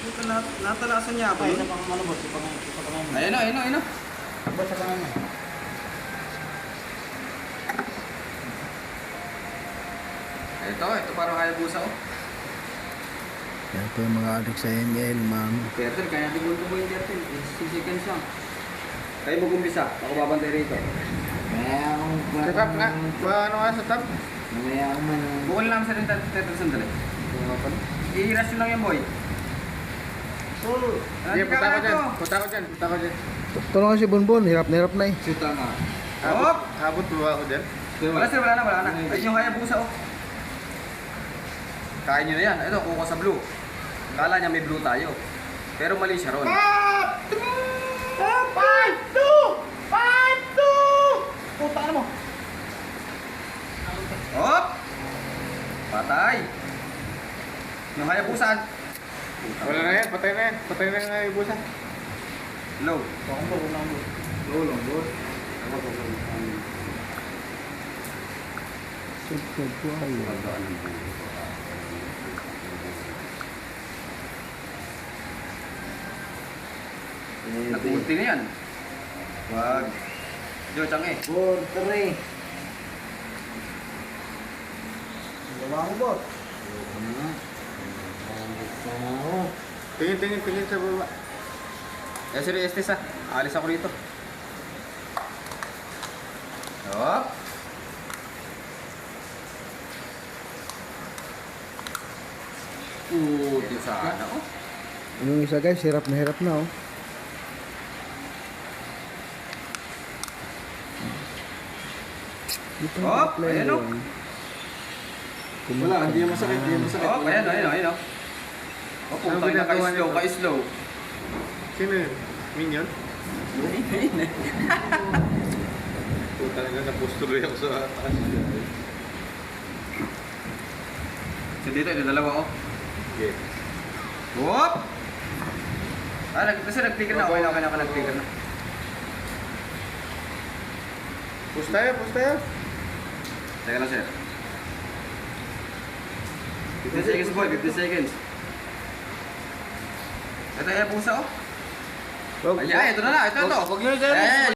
Ito natalasan niya ako. Ay, pang ano boss, pang Ayun o, ayun o, ayun o. boss sa kanan. Ito parang Hayabusa o. Yan po yung mga adik sa ML, ma'am. Perter, kaya natin gulto po yung Perter. 6 seconds lang. Kayo mag-umpisa. Ako babantay rito. Mamaya akong... Sa top nga. Ano nga sa top? Mamaya akong man... Bukol lang sa rin Perter sandali. I-rush nyo lang yan, boy. Sige, punta ko dyan. Punta ko dyan. Punta ko dyan. Tulungan si Bonbon. Hirap na hirap na eh. Suta nga. Abot. Abot ba ako dyan? Wala sir, wala na. Ay, yung Hayabusa o. Kain nyo na yan. Ito, kuko sa blue. Kala niya may blue tayo. Pero mali siya ron. 5, 2! 5, 2! Puta ka mo! Hop! Patay. Yung Hayabusa. Wala na yan. Patay na yan. Patay na yung ibusan. Low. Bakong po, unang boss. Low, boss. Subscribe po kayo. Nag-ulti na yan. Wag. Jo, Chang eh. 4, 3. Gawa ko boss. Tingin sa baba. Eh, sir, Estes ah. Alis ako rito. Hop. Di sana oh. Yung isa guys, hirap na oh. Dito Hop, ayan, oh. Wala, hindi yan masakit, hindi yan masakit. Oh, ayan oh. Oh, Ano puta na ginagawa ka-slow, nito? ka-slow. Sino yun? Minion? Puta na napustuloy ako sa taas. So dito, ito dalawa oh. Okay. Hop! Kasi nag-trigger na. Okay na, nag-trigger na. Push tayo. Teka lang, sir. 50 seconds, boy. 50 seconds. Ito yung pusa, oh. Ay, ito na. Ito. Huwag nyo dyan. Ay,